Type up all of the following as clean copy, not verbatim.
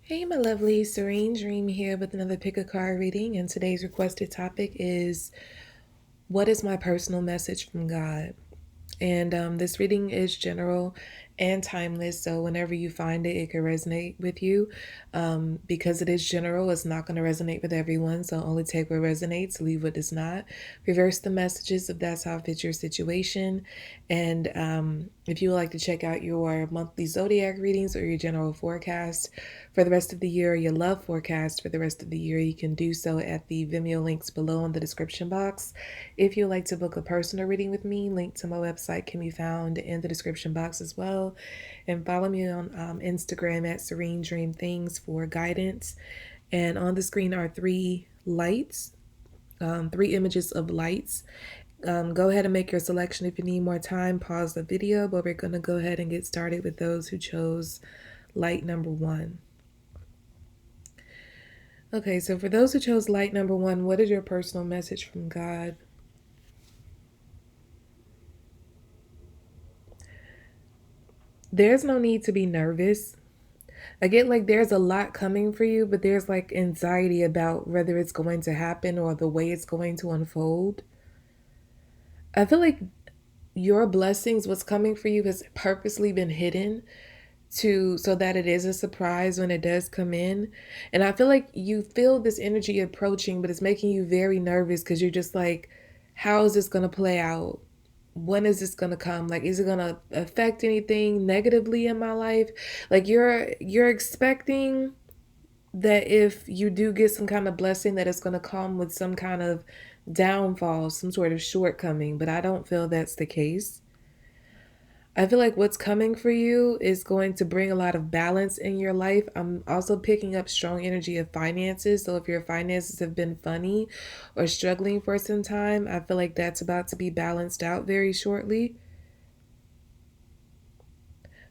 Hey, my lovely Serene Dream here with another pick a card reading, and today's requested topic is what is my personal message from God? And this reading is general and timeless. So whenever you find it, it can resonate with you. Because it is general, it's not going to resonate with everyone. So only take what resonates, leave what does not. Reverse the messages if that's how it fits your situation. And if you would like to check out your monthly Zodiac readings or your general forecast for the rest of the year, or your love forecast for the rest of the year, you can do so at the Vimeo links below in the description box. If you'd like to book a personal reading with me, link to my website can be found in the description box as well. And follow me on Instagram at Serene Dream Things for guidance. And on the screen are three lights, three images of lights. Go ahead and make your selection. If you need more time, pause the video, but we're going to go ahead and get started with those who chose light number one. Okay, so for those who chose light number one, what is your personal message from God? There's no need to be nervous. I get like there's a lot coming for you, but there's like anxiety about whether it's going to happen or the way it's going to unfold. I feel like your blessings, what's coming for you, has purposely been hidden to so that it is a surprise when it does come in. And I feel like you feel this energy approaching, but it's making you very nervous because you're just like, how is this going to play out? When is this going to come? Like, is it going to affect anything negatively in my life? Like you're expecting that if you do get some kind of blessing that it's going to come with some kind of downfall, some sort of shortcoming, but I don't feel that's the case. I feel like what's coming for you is going to bring a lot of balance in your life. I'm also picking up strong energy of finances. So if your finances have been funny or struggling for some time, I feel like that's about to be balanced out very shortly.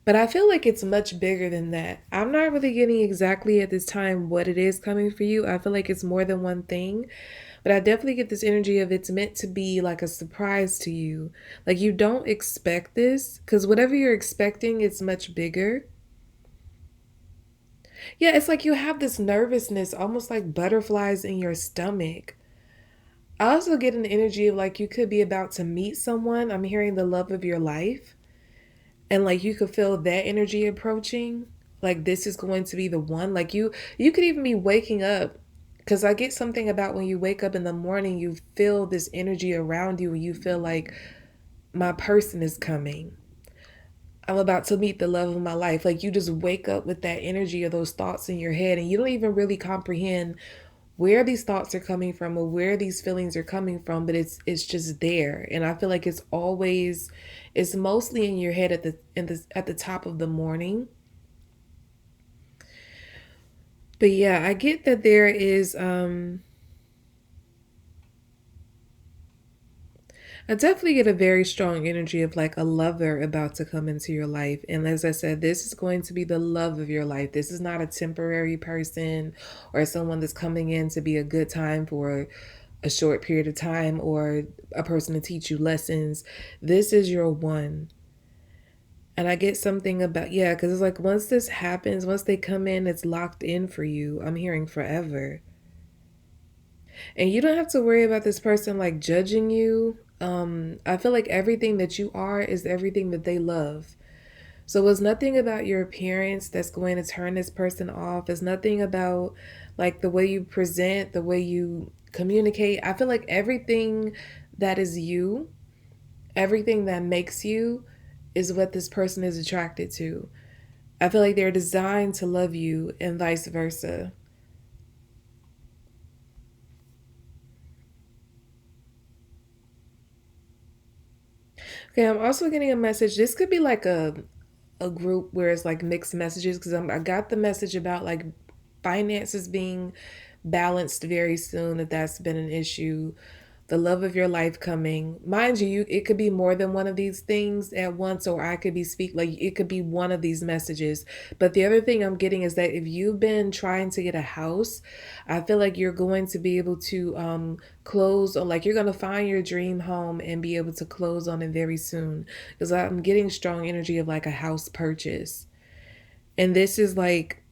But I feel like it's much bigger than that. I'm not really getting exactly at this time what it is coming for you. I feel like it's more than one thing. But I definitely get this energy of it's meant to be like a surprise to you. Like you don't expect this because whatever you're expecting, it's much bigger. Yeah, it's like you have this nervousness, almost like butterflies in your stomach. I also get an energy of like you could be about to meet someone. I'm hearing the love of your life. And like you could feel that energy approaching. Like this is going to be the one. Like you could even be waking up because I get something about when you wake up in the morning, you feel this energy around you and you feel like my person is coming. I'm about to meet the love of my life. Like you just wake up with that energy of those thoughts in your head and you don't even really comprehend where these thoughts are coming from or where these feelings are coming from, but it's just there. And I feel like it's mostly in your head at the top of the morning. But yeah, I get that there is I definitely get a very strong energy of like a lover about to come into your life. And as I said, this is going to be the love of your life. This is not a temporary person or someone that's coming in to be a good time for a short period of time or a person to teach you lessons. This is your one. And I get something about, yeah, because it's like once this happens, once they come in, it's locked in for you. I'm hearing forever. And you don't have to worry about this person like judging you. I feel like everything that you are is everything that they love. So it's nothing about your appearance that's going to turn this person off. It's nothing about like the way you present, the way you communicate. I feel like everything that is you, everything that makes you is what this person is attracted to. I feel like they're designed to love you and vice versa. Okay, I'm also getting a message. This could be like a group where it's like mixed messages because I got the message about like finances being balanced very soon if that's been an issue, the love of your life coming. Mind you, it could be more than one of these things at once, or I could be like it could be one of these messages. But the other thing I'm getting is that if you've been trying to get a house, I feel like you're going to be able to close or like you're going to find your dream home and be able to close on it very soon because I'm getting strong energy of like a house purchase. And this is like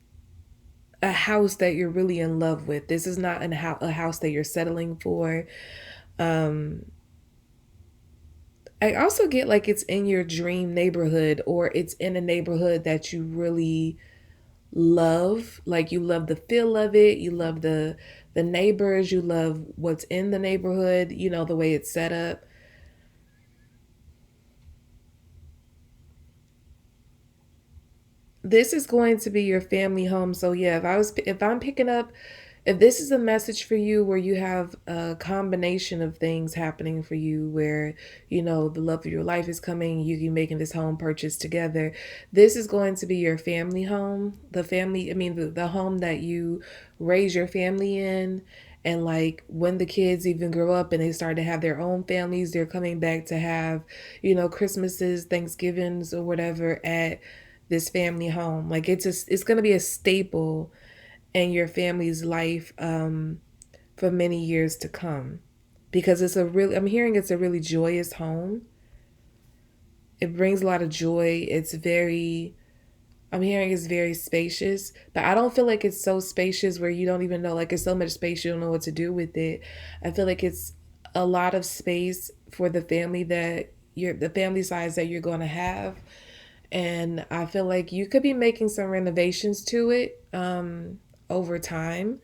a house that you're really in love with. This is not a house that you're settling for. Um, I also get like it's in your dream neighborhood, or it's in a neighborhood that you really love. Like you love the feel of it, you love the neighbors, you love what's in the neighborhood, you know, the way it's set up. This is going to be your family home. So yeah, if I'm picking up, if this is a message for you where you have a combination of things happening for you, where you know the love of your life is coming, you making this home purchase together, this is going to be your family home. The family, I mean the home that you raise your family in. And like when the kids even grow up and they start to have their own families, they're coming back to have, you know, Christmases, Thanksgivings, or whatever at this family home. Like it's gonna be a staple in your family's life, for many years to come, because I'm hearing it's a really joyous home. It brings a lot of joy. I'm hearing it's very spacious, but I don't feel like it's so spacious where you don't even know, like it's so much space you don't know what to do with it. I feel like it's a lot of space for the family size that you're going to have. And I feel like you could be making some renovations to it, over time,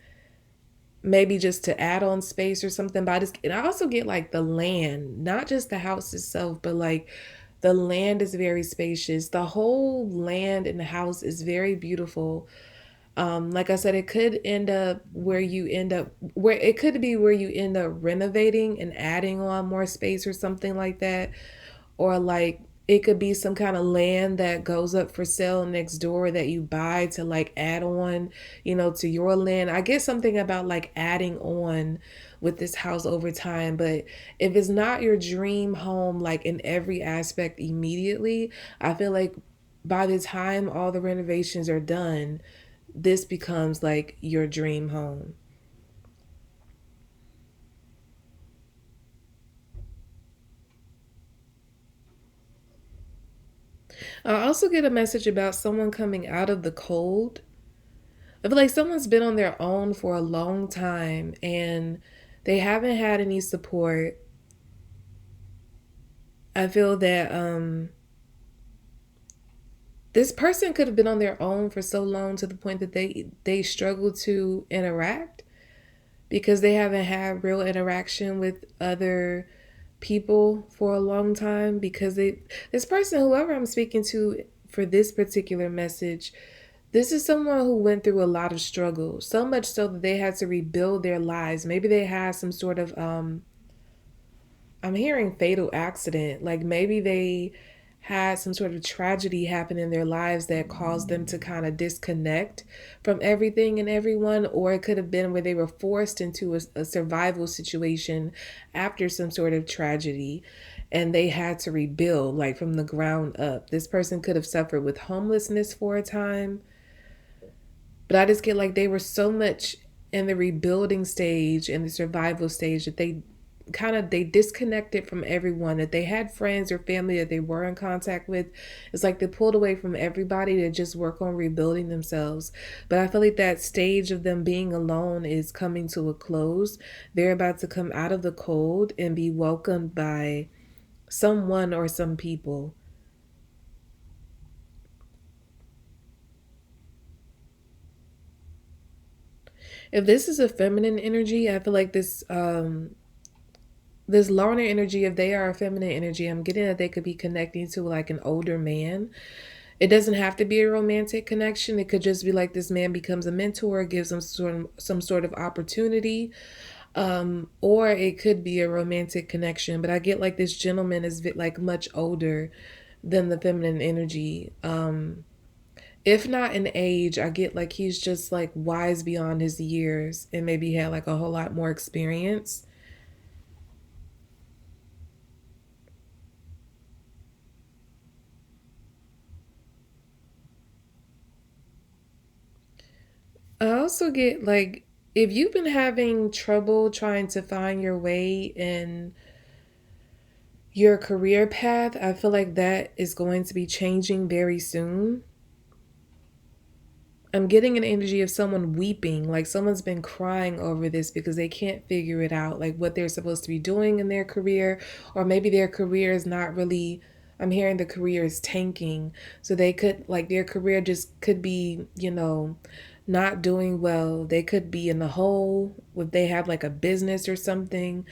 maybe just to add on space or something. And I also get like the land, not just the house itself, but like the land is very spacious. The whole land in the house is very beautiful. Like I said, it could end up where it could be where you end up renovating and adding on more space or something like that. Or like it could be some kind of land that goes up for sale next door that you buy to like add on, you know, to your land. I get something about like adding on with this house over time. But if it's not your dream home, like in every aspect immediately, I feel like by the time all the renovations are done, this becomes like your dream home. I also get a message about someone coming out of the cold. I feel like someone's been on their own for a long time and they haven't had any support. I feel that this person could have been on their own for so long to the point that they struggle to interact because they haven't had real interaction with other people for a long time, because this person, whoever I'm speaking to for this particular message, this is someone who went through a lot of struggle, so much so that they had to rebuild their lives. Maybe they had some sort of I'm hearing fatal accident. Like maybe they had some sort of tragedy happen in their lives that caused them to kind of disconnect from everything and everyone. Or it could have been where they were forced into a survival situation after some sort of tragedy and they had to rebuild like from the ground up. This person could have suffered with homelessness for a time, but I just get like they were so much in the rebuilding stage and the survival stage that they disconnected from everyone, that they had friends or family that they were in contact with. It's like they pulled away from everybody to just work on rebuilding themselves. But I feel like that stage of them being alone is coming to a close. They're about to come out of the cold and be welcomed by someone or some people. If this is a feminine energy, I feel like this loner energy, if they are a feminine energy, I'm getting that they could be connecting to like an older man. It doesn't have to be a romantic connection. It could just be like this man becomes a mentor, gives them some sort of opportunity, or it could be a romantic connection. But I get like this gentleman is like much older than the feminine energy. If not in age, I get like he's just like wise beyond his years and maybe had like a whole lot more experience. I also get like if you've been having trouble trying to find your way in your career path, I feel like that is going to be changing very soon. I'm getting an energy of someone weeping, like someone's been crying over this because they can't figure it out, like what they're supposed to be doing in their career, or maybe their career is not really. I'm hearing the career is tanking, so they could like their career just could be, not doing well. They could be in the hole if they have like a business or something.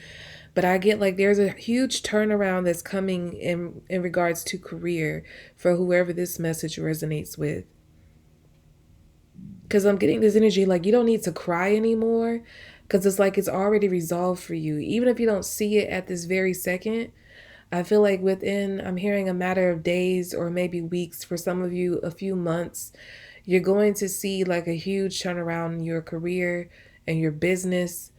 But I get like there's a huge turnaround that's coming in regards to career for whoever this message resonates with. Because I'm getting this energy like you don't need to cry anymore because it's like it's already resolved for you. Even if you don't see it at this very second, I feel like within, I'm hearing a matter of days or maybe weeks, for some of you, a few months, you're going to see like a huge turnaround in your career and your business.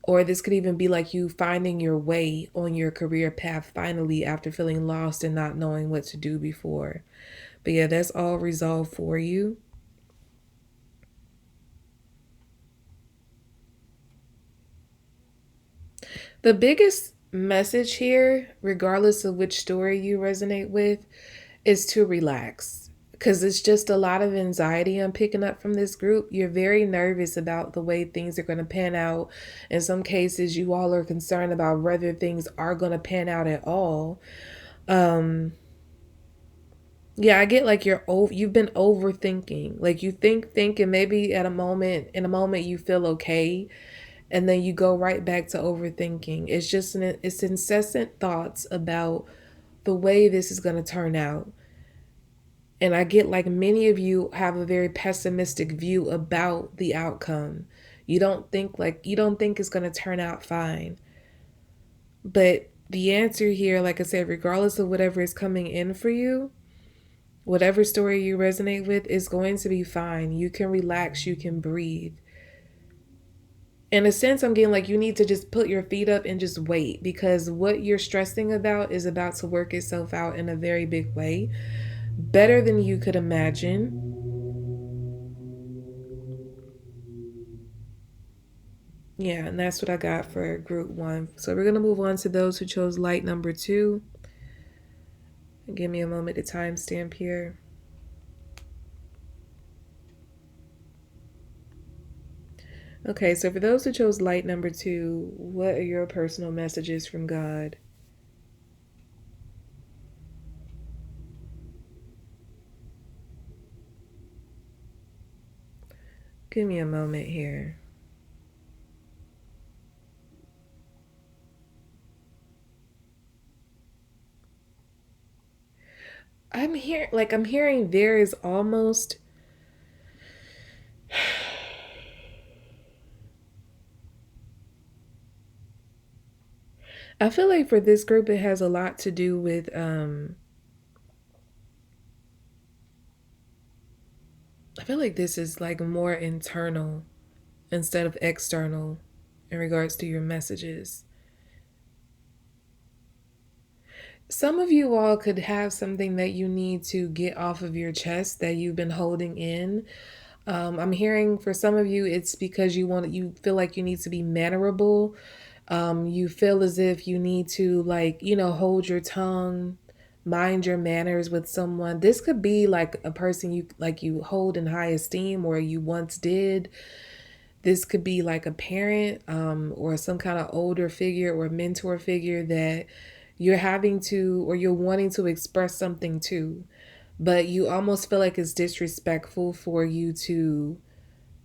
Or this could even be like you finding your way on your career path finally after feeling lost and not knowing what to do before. But yeah, that's all resolved for you. The biggest message here, regardless of which story you resonate with, is to relax. Because it's just a lot of anxiety I'm picking up from this group. You're very nervous about the way things are going to pan out. In some cases, you all are concerned about whether things are going to pan out at all. Um, yeah, I get like you've been overthinking. Like you think, and maybe in a moment you feel okay, and then you go right back to overthinking. It's incessant thoughts about the way this is going to turn out. And I get like many of you have a very pessimistic view about the outcome. You don't think it's going to turn out fine. But the answer here, like I said, regardless of whatever is coming in for you, whatever story you resonate with is going to be fine. You can relax, you can breathe. In a sense, I'm getting like you need to just put your feet up and just wait, because what you're stressing about is about to work itself out in a very big way, better than you could imagine. Yeah, and that's what I got for group one. So we're going to move on to those who chose light number two. Give me a moment to timestamp here. Okay, so for those who chose light number two, what are your personal messages from God? Give me a moment here. I'm hearing there is almost I feel like for this group it has a lot to do with I feel like this is like more internal instead of external in regards to your messages. Some of you all could have something that you need to get off of your chest that you've been holding in. I'm hearing for some of you, it's because you feel like you need to be mannerable. You feel as if you need to like, hold your tongue, mind your manners with someone. This could be like a person you hold in high esteem or you once did. This could be like a parent, or some kind of older figure or mentor figure that you're having to or you're wanting to express something to, but you almost feel like it's disrespectful for you to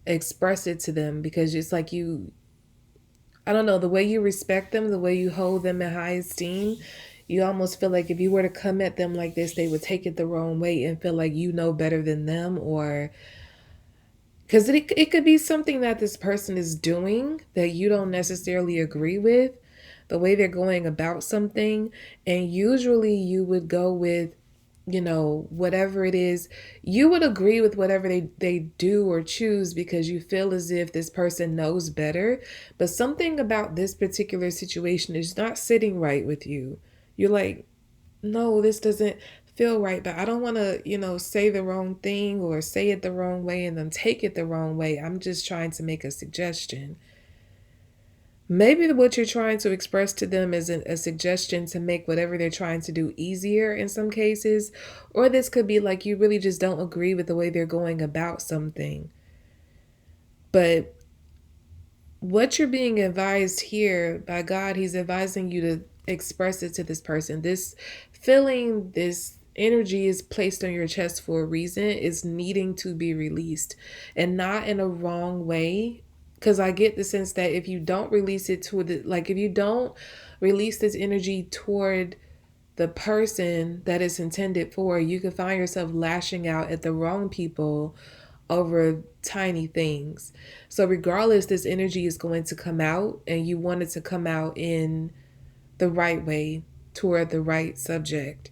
express it to them because it's like I don't know, the way you respect them, the way you hold them in high esteem, you almost feel like if you were to come at them like this, they would take it the wrong way and feel like you know better than them, or because it could be something that this person is doing that you don't necessarily agree with, the way they're going about something. And usually you would go with, whatever it is, you would agree with whatever they do or choose because you feel as if this person knows better. But something about this particular situation is not sitting right with you. You're like, no, this doesn't feel right, but I don't want to, say the wrong thing or say it the wrong way and then take it the wrong way. I'm just trying to make a suggestion. Maybe what you're trying to express to them is a suggestion to make whatever they're trying to do easier in some cases. Or this could be like you really just don't agree with the way they're going about something. But what you're being advised here by God, He's advising you to express it to this person. This feeling, this energy is placed on your chest for a reason, is needing to be released and not in a wrong way. Because I get the sense that if you don't release it to the, like, if you don't release this energy toward the person that it's intended for, you can find yourself lashing out at the wrong people over tiny things. So, regardless, this energy is going to come out, and you want it to come out in the right way toward the right subject.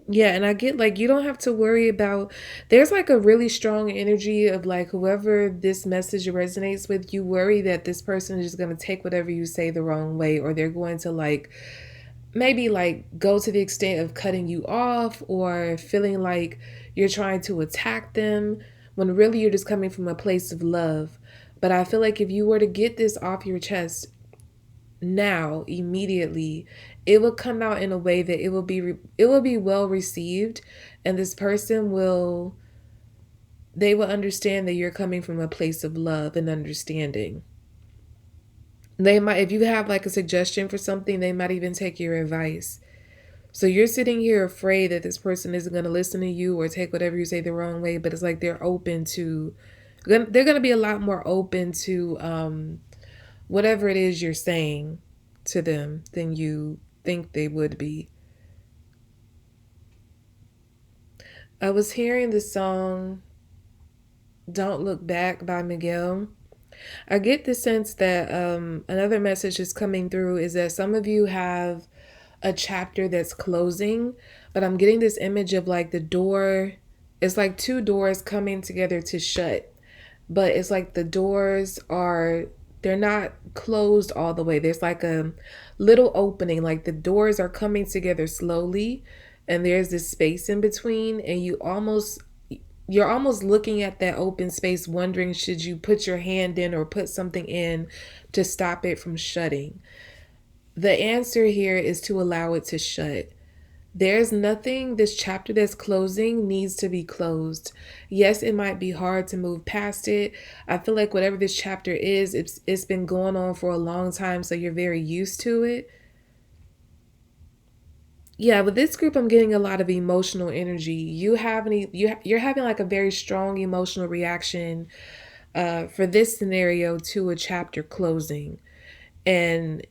Yeah, and I get like you don't have to worry about there's like a really strong energy of like whoever this message resonates with, you worry that this person is just going to take whatever you say the wrong way, or they're going to like maybe like go to the extent of cutting you off or feeling like you're trying to attack them when really you're just coming from a place of love. But I feel like if you were to get this off your chest now immediately, it will come out in a way that it will be well received, and this person will they will understand that you're coming from a place of love and understanding. They might, if you have like a suggestion for something, they might even take your advice. So you're sitting here afraid that this person isn't going to listen to you or take whatever you say the wrong way, but it's like they're open to they're going to be a lot more open to whatever it is you're saying to them than you think they would be. I was hearing the song Don't Look Back by Miguel. I get the sense that another message is coming through is that some of you have a chapter that's closing, but I'm getting this image of like the door. It's like two doors coming together to shut, but it's like the doors are they're not closed all the way. There's like a little opening, like the doors are coming together slowly, and there's this space in between, and you're almost looking at that open space wondering should you put your hand in or put something in to stop it from shutting. The answer here is to allow it to shut. There's nothing, this chapter that's closing needs to be closed. Yes, it might be hard to move past it. I feel like whatever this chapter is, it's been going on for a long time, so you're very used to it. Yeah, with this group, I'm getting a lot of emotional energy. You're having like a very strong emotional reaction for this scenario to a chapter closing, and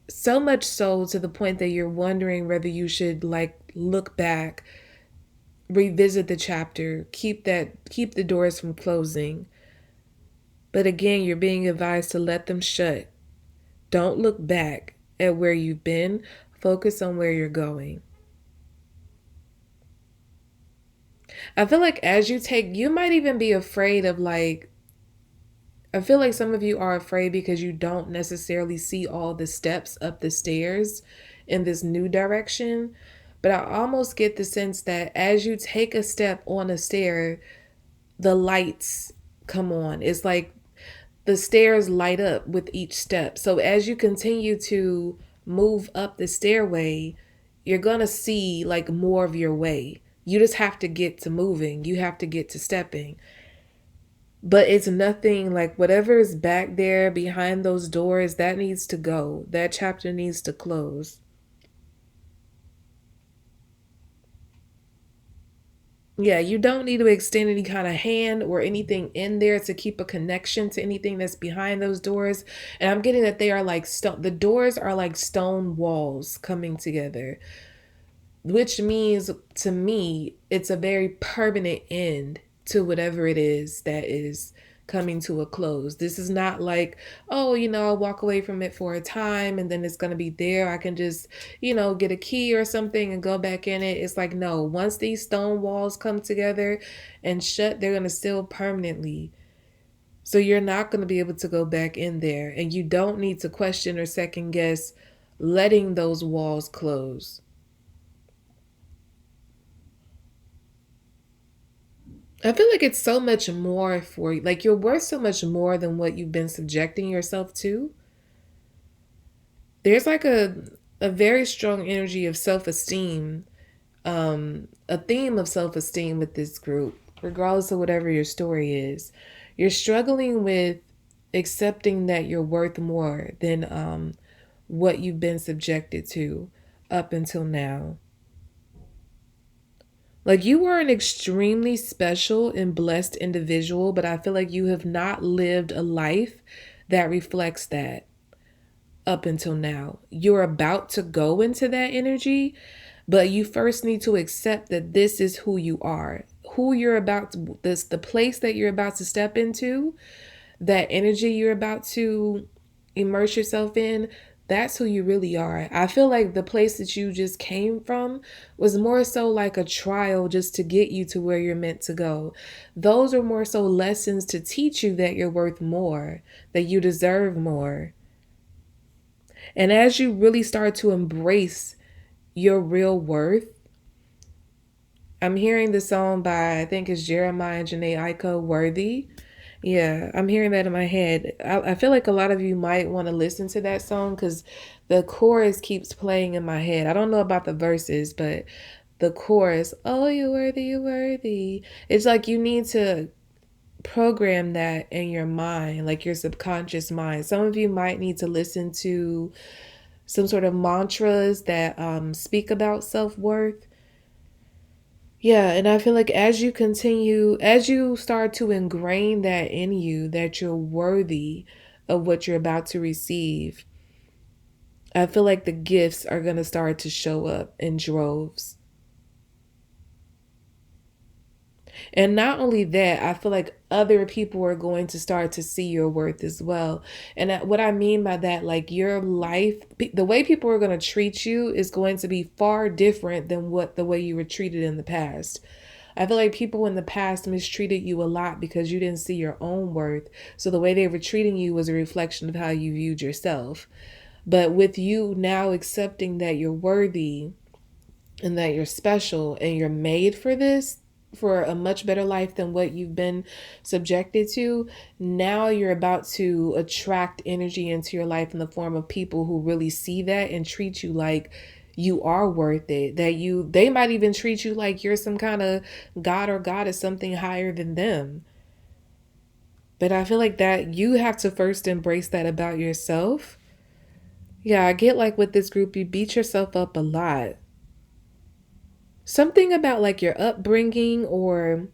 so much so to the point that you're wondering whether you should like look back, revisit the chapter, keep the doors from closing. But again, you're being advised to let them shut. Don't look back at where you've been. Focus on where you're going. I feel like as you might even be afraid of like, I feel like some of you are afraid because you don't necessarily see all the steps up the stairs in this new direction. But I almost get the sense that as you take a step on a stair, the lights come on. It's like the stairs light up with each step. So as you continue to move up the stairway, you're going to see like more of your way. You just have to get to moving. You have to get to stepping. But it's nothing like whatever is back there behind those doors, that needs to go. That chapter needs to close. Yeah, you don't need to extend any kind of hand or anything in there to keep a connection to anything that's behind those doors. And I'm getting that they are like stone, the doors are like stone walls coming together, which means to me, it's a very permanent end to whatever it is that is coming to a close. This is not like, oh, I'll walk away from it for a time and then it's going to be there. I can just, get a key or something and go back in it. It's like, no, once these stone walls come together and shut, they're going to seal permanently. So you're not going to be able to go back in there, and you don't need to question or second guess letting those walls close. I feel like it's so much more for you. Like you're worth so much more than what you've been subjecting yourself to. There's like a very strong energy of self-esteem, a theme of self-esteem with this group, regardless of whatever your story is. You're struggling with accepting that you're worth more than what you've been subjected to up until now. Like you are an extremely special and blessed individual, but I feel like you have not lived a life that reflects that up until now. You're about to go into that energy, but you first need to accept that this is who you are. Who you're about to this the place that you're about to step into, that energy you're about to immerse yourself in, that's who you really are. I feel like the place that you just came from was more so like a trial just to get you to where you're meant to go. Those are more so lessons to teach you that you're worth more, that you deserve more. And as you really start to embrace your real worth, I'm hearing the song by, I think it's Jeremiah and Janae Aiko, Worthy. Yeah, I'm hearing that in my head. I feel like a lot of you might want to listen to that song because the chorus keeps playing in my head. I don't know about the verses, but the chorus, oh, you're worthy, you're worthy. It's like you need to program that in your mind, like your subconscious mind. Some of you might need to listen to some sort of mantras that speak about self-worth. Yeah, and I feel like as you start to ingrain that in you, that you're worthy of what you're about to receive, I feel like the gifts are going to start to show up in droves. And not only that, I feel like other people are going to start to see your worth as well. And what I mean by that, like your life, the way people are going to treat you is going to be far different than what the way you were treated in the past. I feel like people in the past mistreated you a lot because you didn't see your own worth. So the way they were treating you was a reflection of how you viewed yourself. But with you now accepting that you're worthy and that you're special and you're made for this, for a much better life than what you've been subjected to, now you're about to attract energy into your life in the form of people who really see that and treat you like you are worth it. They might even treat you like you're some kind of god or goddess, something higher than them. But I feel like that you have to first embrace that about yourself. Yeah, I get like with this group, you beat yourself up a lot. Something about like your upbringing, or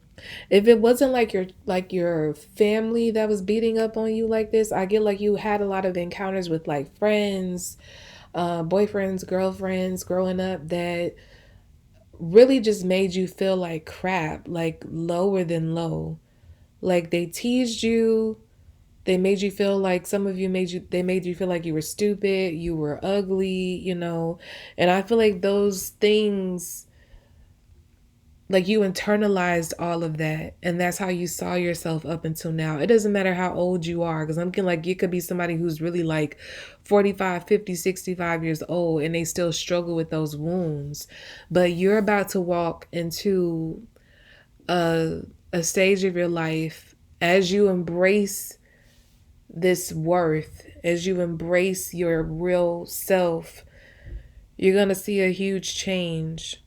if it wasn't like your family that was beating up on you like this, I get like you had a lot of encounters with like friends, boyfriends, girlfriends growing up that really just made you feel like crap, like lower than low. Like they teased you, they made you feel like some of you they made you feel like you were stupid, you were ugly, you know. And I feel like those things, like you internalized all of that, and that's how you saw yourself up until now. It doesn't matter how old you are, because I'm thinking like it could be somebody who's really like 45, 50, 65 years old and they still struggle with those wounds. But you're about to walk into a stage of your life as you embrace this worth, as you embrace your real self, you're going to see a huge change.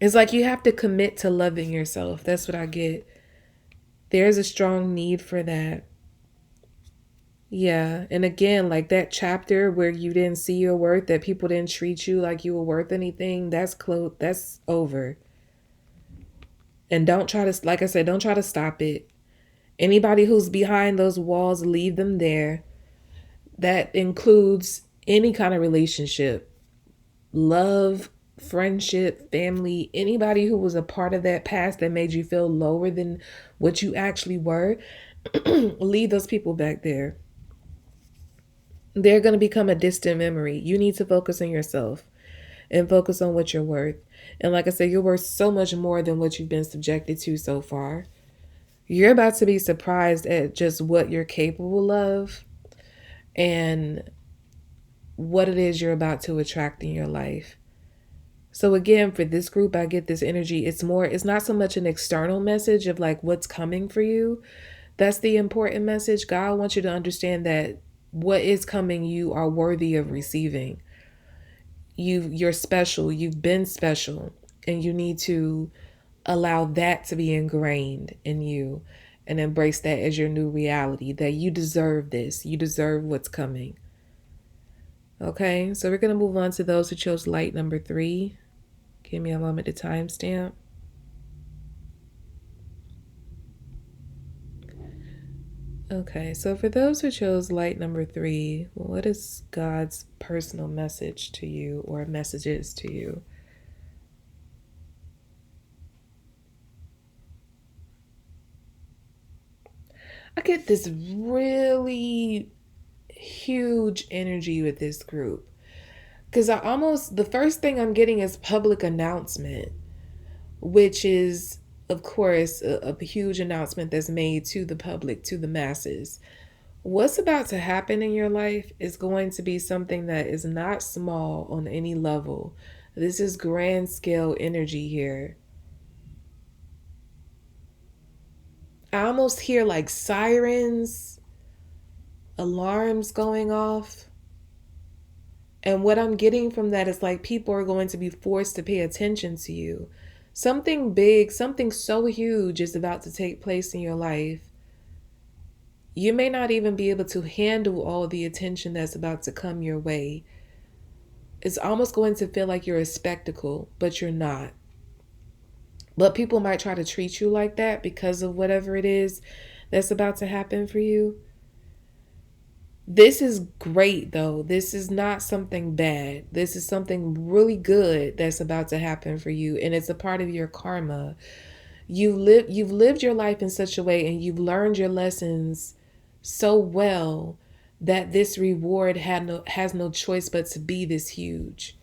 It's like you have to commit to loving yourself. That's what I get. There's a strong need for that. Yeah. And again, like that chapter where you didn't see your worth, that people didn't treat you like you were worth anything, that's over. And don't try to, like I said, don't try to stop it. Anybody who's behind those walls, leave them there. That includes any kind of relationship, love, friendship, family, anybody who was a part of that past that made you feel lower than what you actually were. Leave those people back there. They're going to become a distant memory. You need to focus on yourself and focus on what you're worth. And like I said, you're worth so much more than what you've been subjected to so far. You're about to be surprised at just what you're capable of and what it is you're about to attract in your life. So again, for this group, I get this energy. It's not so much an external message of like what's coming for you. That's the important message. God wants you to understand that what is coming, you are worthy of receiving. You're special. You've been special, and you need to allow that to be ingrained in you and embrace that as your new reality, that you deserve this. You deserve what's coming. Okay, so we're going to move on to those who chose light number 3. Give me a moment to timestamp. Okay, so for those who chose light number 3, what is God's personal message to you or messages to you? I get this really huge energy with this group because the first thing I'm getting is public announcement, which is, of course, a huge announcement that's made to the public, to the masses. What's about to happen in your life is going to be something that is not small on any level. This is grand scale energy here. I almost hear like sirens, alarms going off. And what I'm getting from that is like people are going to be forced to pay attention to you. Something big, something so huge is about to take place in your life. You may not even be able to handle all the attention that's about to come your way. It's almost going to feel like you're a spectacle, but you're not. But people might try to treat you like that because of whatever it is that's about to happen for you. This is great though. This is not something bad. This is something really good that's about to happen for you, and it's a part of your karma. You've lived your life in such a way and you've learned your lessons so well that this reward has no choice but to be this huge.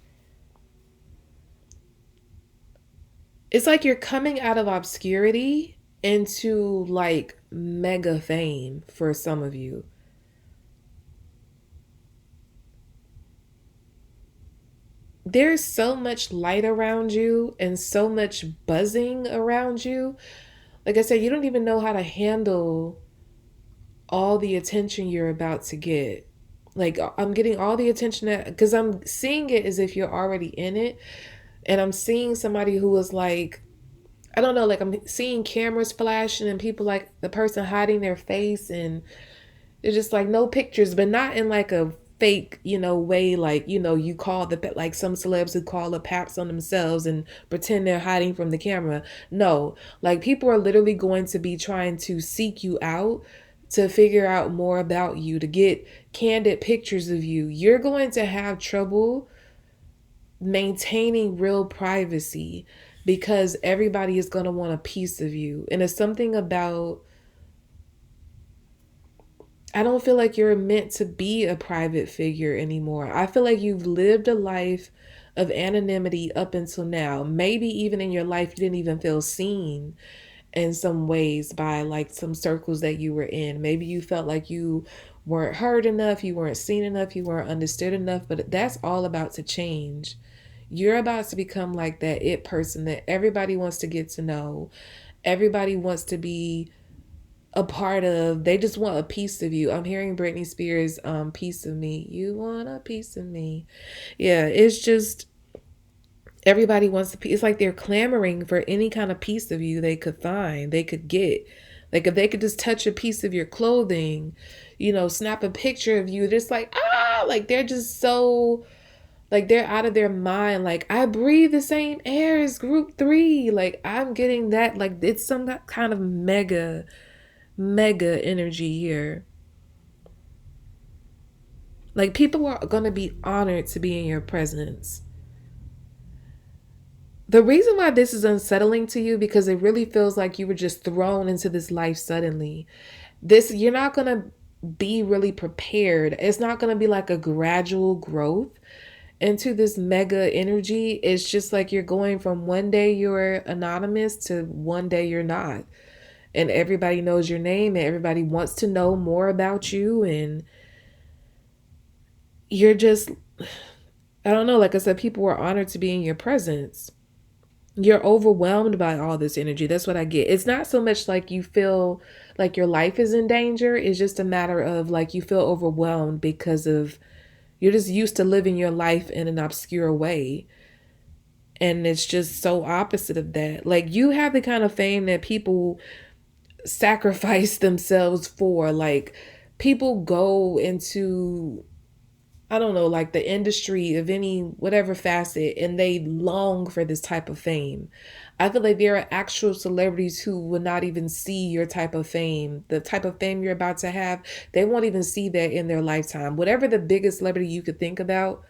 It's like you're coming out of obscurity into like mega fame for some of you. There's so much light around you and so much buzzing around you. Like I said, you don't even know how to handle all the attention you're about to get. Like I'm getting all the attention that because I'm seeing it as if you're already in it, and I'm seeing somebody who was like, I don't know, like I'm seeing cameras flashing and people like the person hiding their face, and they're just like no pictures, but not in like a fake, way, like, you call like some celebs who call up paps on themselves and pretend they're hiding from the camera. No, like people are literally going to be trying to seek you out to figure out more about you, to get candid pictures of you. You're going to have trouble maintaining real privacy because everybody is going to want a piece of you. And it's something about, I don't feel like you're meant to be a private figure anymore. I feel like you've lived a life of anonymity up until now. Maybe even in your life, you didn't even feel seen in some ways by like some circles that you were in. Maybe you felt like you weren't heard enough, you weren't seen enough, you weren't understood enough, but that's all about to change. You're about to become like that it person that everybody wants to get to know. Everybody wants to be a part of. They just want a piece of you. I'm hearing Britney Spears piece of me. You want a piece of me. Yeah, it's just everybody wants to piece. It's like they're clamoring for any kind of piece of you they could find, they could get. Like if they could just touch a piece of your clothing, snap a picture of you, just like like they're just so, like they're out of their mind. Like I breathe the same air as group 3. Like I'm getting that, like it's some kind of mega energy here. Like people are going to be honored to be in your presence. The reason why this is unsettling to you because it really feels like you were just thrown into this life suddenly. You're not going to be really prepared. It's not going to be like a gradual growth into this mega energy. It's just like you're going from one day you're anonymous to one day you're not. And everybody knows your name and everybody wants to know more about you, and you're just I don't know, like I said, people were honored to be in your presence. You're overwhelmed by all this energy. That's what I get. It's not so much like you feel like your life is in danger. It's just a matter of like you feel overwhelmed because of you're just used to living your life in an obscure way. And it's just so opposite of that. Like you have the kind of fame that people sacrifice themselves for. Like people go into, I don't know, like the industry of any whatever facet, and they long for this type of fame. I feel like there are actual celebrities who will not even see your type of fame, the type of fame you're about to have. They won't even see that in their lifetime. Whatever the biggest celebrity you could think about,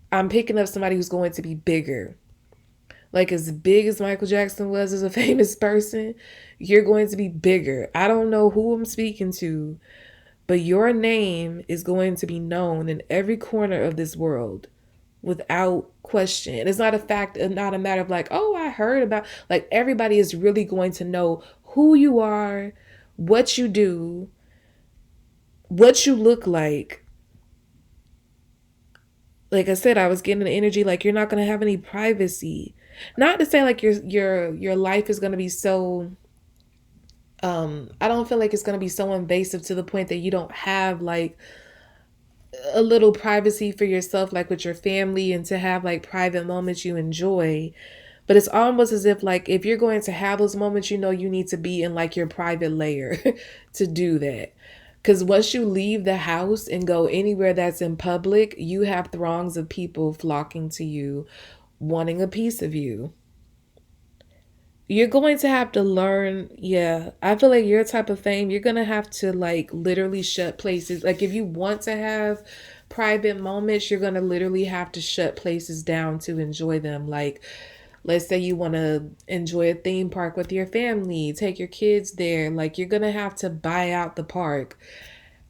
I'm picking up somebody who's going to be bigger. Like as big as Michael Jackson was as a famous person, you're going to be bigger. I don't know who I'm speaking to, but your name is going to be known in every corner of this world without question. It's not a fact, not a matter of like, oh, I heard about, like everybody is really going to know who you are, what you do, what you look like. Like I said, I was getting the energy like you're not going to have any privacy. Not to say like your life is going to be so I don't feel like it's going to be so invasive to the point that you don't have like a little privacy for yourself, like with your family, and to have like private moments you enjoy. But it's almost as if like if you're going to have those moments, you know you need to be in like your private layer to do that. Because once you leave the house and go anywhere that's in public, you have throngs of people flocking to you, wanting a piece of you. You're going to have to learn, yeah. I feel like your type of fame, you're going to have to like literally shut places. Like if you want to have private moments, you're going to literally have to shut places down to enjoy them. Like let's say you want to enjoy a theme park with your family, take your kids there, like you're going to have to buy out the park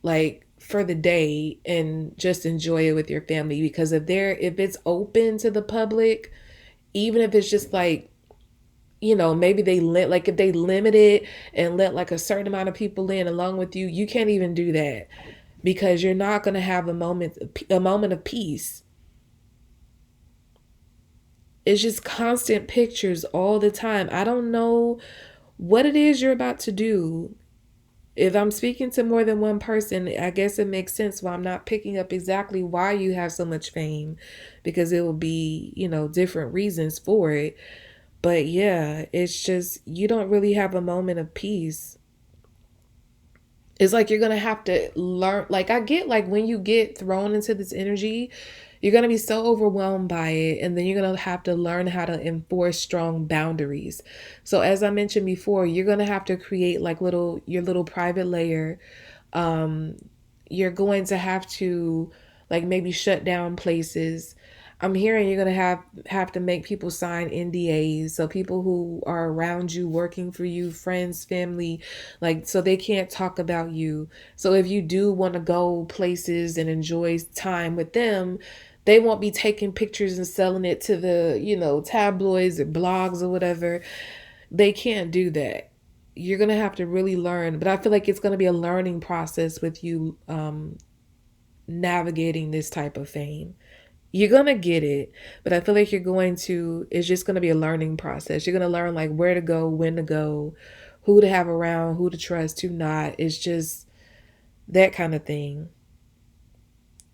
like for the day and just enjoy it with your family, because if it's open to the public, even if it's just like, you know, maybe like if they limit it and let like a certain amount of people in along with you, you can't even do that because you're not going to have a moment of peace. It's just constant pictures all the time. I don't know what it is you're about to do. If I'm speaking to more than one person, I guess it makes sense why I'm not picking up exactly why you have so much fame, because it will be, you know, different reasons for it. But yeah, it's just you don't really have a moment of peace. It's like you're gonna have to learn. Like I get like when you get thrown into this energy, you're gonna be so overwhelmed by it, and then you're gonna have to learn how to enforce strong boundaries. So as I mentioned before, you're gonna have to create like your little private layer. Um, you're going to have to like maybe shut down places. I'm hearing you're gonna have to make people sign NDAs, so people who are around you, working for you, friends, family, like so they can't talk about you. So if you do want to go places and enjoy time with them, they won't be taking pictures and selling it to the, you know, tabloids or blogs or whatever. They can't do that. You're gonna have to really learn, but I feel like it's gonna be a learning process with you navigating this type of fame. You're gonna get it, but I feel like it's just gonna be a learning process. You're gonna learn like where to go, when to go, who to have around, who to trust, who not. It's just that kind of thing.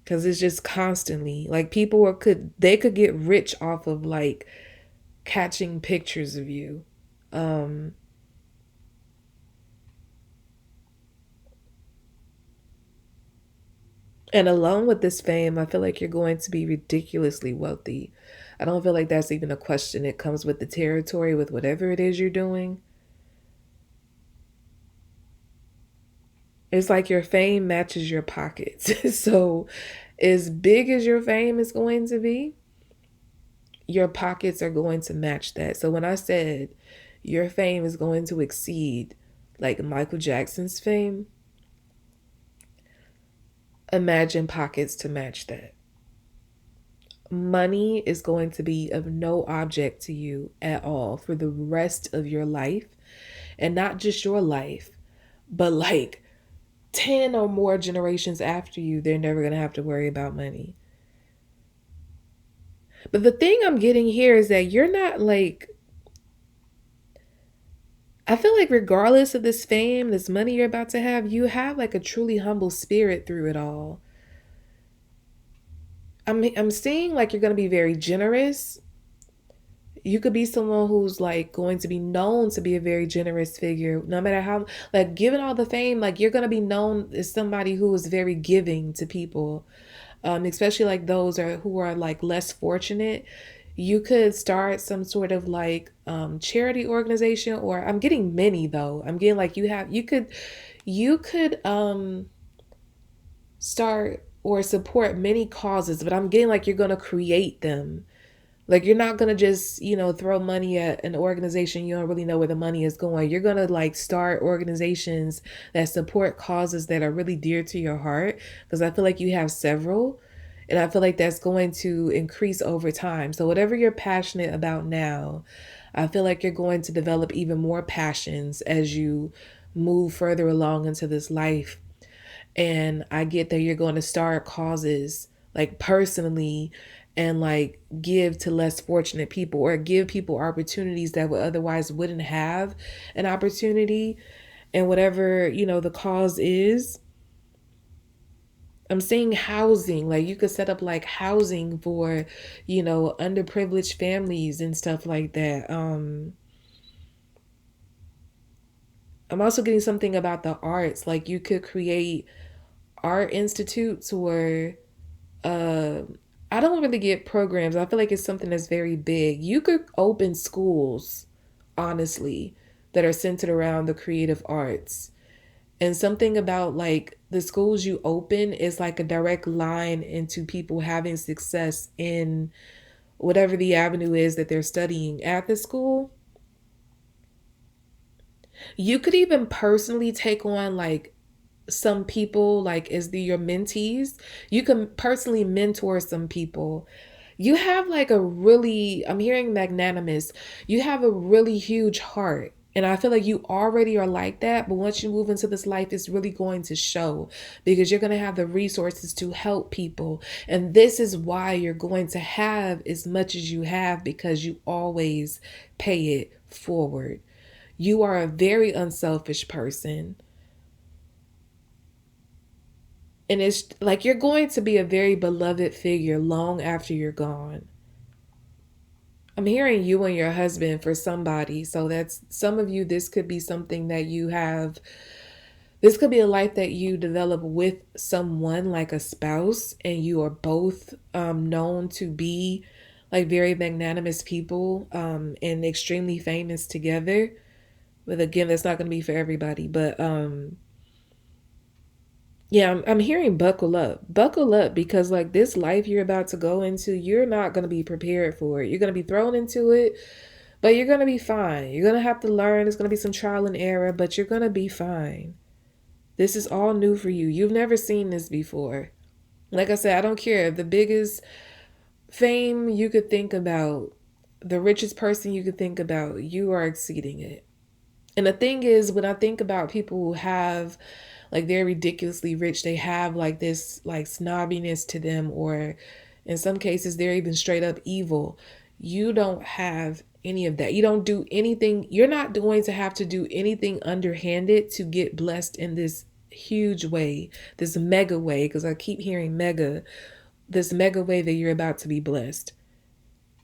Cause it's just constantly like they could get rich off of like catching pictures of you. Um and along with this fame, I feel like you're going to be ridiculously wealthy. I don't feel like that's even a question. It comes with the territory, with whatever it is you're doing. It's like your fame matches your pockets. So, as big as your fame is going to be, your pockets are going to match that. So, when I said your fame is going to exceed like Michael Jackson's fame, imagine pockets to match that. Money is going to be of no object to you at all for the rest of your life. And not just your life, but like 10 or more generations after you, they're never going to have to worry about money. But the thing I'm getting here is that you're not like, I feel like regardless of this fame, this money you're about to have, you have like a truly humble spirit through it all. I'm seeing like you're going to be very generous. You could be someone who's like going to be known to be a very generous figure, no matter how, like, given all the fame, like, you're going to be known as somebody who is very giving to people, especially like those are who are like less fortunate. You could start some sort of like charity organization, or I'm getting many though. I'm getting like you could start or support many causes, but I'm getting like you're gonna create them. Like, you're not gonna just, throw money at an organization you don't really know where the money is going. You're gonna like start organizations that support causes that are really dear to your heart. Because I feel like you have several. And I feel like that's going to increase over time. So whatever you're passionate about now, I feel like you're going to develop even more passions as you move further along into this life. And I get that you're going to start causes like personally, and like give to less fortunate people, or give people opportunities that would otherwise wouldn't have an opportunity. And whatever, the cause is, I'm seeing housing. Like, you could set up like housing for, underprivileged families and stuff like that. I'm also getting something about the arts. Like, you could create art institutes, or uh I don't really get programs. I feel like it's something that's very big. You could open schools, honestly, that are centered around the creative arts. And something about like the schools you open is like a direct line into people having success in whatever the avenue is that they're studying at the school. You could even personally take on like some people, like as your mentees. You can personally mentor some people. You have like a really, I'm hearing magnanimous, you have a really huge heart. And I feel like you already are like that, but once you move into this life, it's really going to show, because you're going to have the resources to help people. And this is why you're going to have as much as you have, because you always pay it forward. You are a very unselfish person. And it's like you're going to be a very beloved figure long after you're gone. I'm hearing you and your husband for somebody. So that's some of you, this could be something that you have. This could be a life that you develop with someone like a spouse, and you are both known to be like very magnanimous people, and extremely famous together. But again, that's not going to be for everybody. But yeah, I'm hearing buckle up. Buckle up, because like this life you're about to go into, you're not going to be prepared for it. You're going to be thrown into it, but you're going to be fine. You're going to have to learn. There's going to be some trial and error, but you're going to be fine. This is all new for you. You've never seen this before. Like I said, I don't care. The biggest fame you could think about, the richest person you could think about, you are exceeding it. And the thing is, when I think about people who have, like, they're ridiculously rich, they have like this like snobbiness to them, or in some cases they're even straight up evil. You don't have any of that. You don't do anything. You're not going to have to do anything underhanded to get blessed in this huge way, this mega way, because I keep hearing mega, this mega way that you're about to be blessed.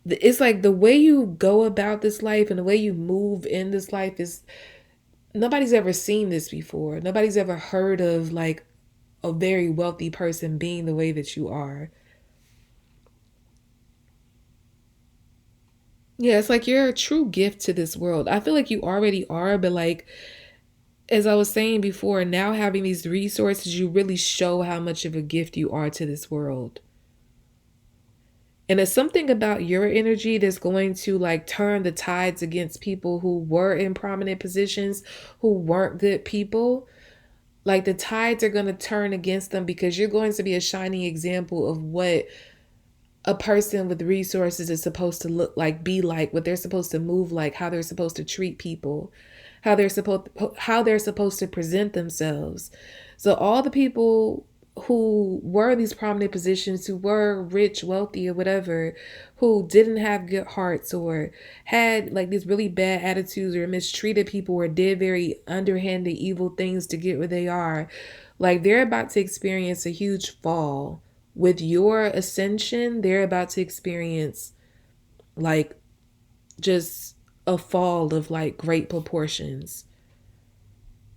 It's like the way you go about this life and the way you move in this life is, nobody's ever seen this before. Nobody's ever heard of like a very wealthy person being the way that you are. Yeah, it's like you're a true gift to this world. I feel like you already are, but like, as I was saying before, now having these resources, you really show how much of a gift you are to this world. And it's something about your energy that's going to like turn the tides against people who were in prominent positions, who weren't good people. Like, the tides are going to turn against them, because you're going to be a shining example of what a person with resources is supposed to look like, be like, what they're supposed to move like, how they're supposed to treat people, how they're supposed to present themselves. So all the people who were these prominent positions, who were rich, wealthy, or whatever, who didn't have good hearts or had like these really bad attitudes or mistreated people or did very underhanded, evil things to get where they are, like they're about to experience a huge fall. With your ascension, they're about to experience like just a fall of like great proportions.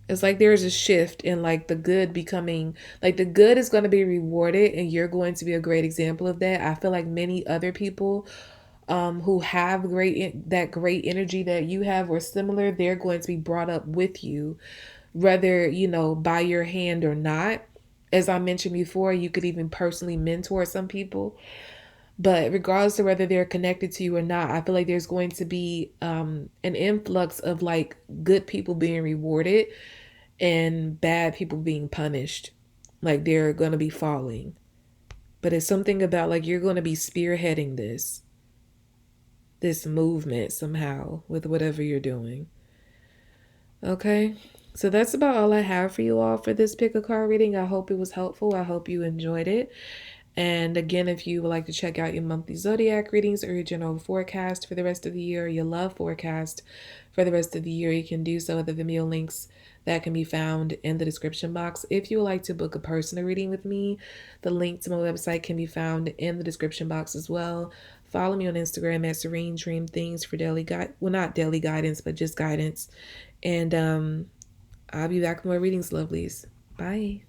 It's like there's a shift in like the good becoming like the good is going to be rewarded, and you're going to be a great example of that. I feel like many other people who have that great energy that you have or similar, they're going to be brought up with you, whether by your hand or not. As I mentioned before, you could even personally mentor some people, but regardless of whether they're connected to you or not, I feel like there's going to be an influx of like good people being rewarded and bad people being punished. Like they're going to be falling. But it's something about like you're going to be spearheading this movement somehow with whatever you're doing. Okay? So that's about all I have for you all for this pick a card reading. I hope it was helpful. I hope you enjoyed it. And again, if you would like to check out your monthly zodiac readings or your general forecast for the rest of the year, your love forecast for the rest of the year, you can do so at the Vimeo links that can be found in the description box. If you would like to book a personal reading with me, the link to my website can be found in the description box as well. Follow me on Instagram at Serene Dream Things for daily not daily guidance, but just guidance. And I'll be back with more readings, lovelies. Bye.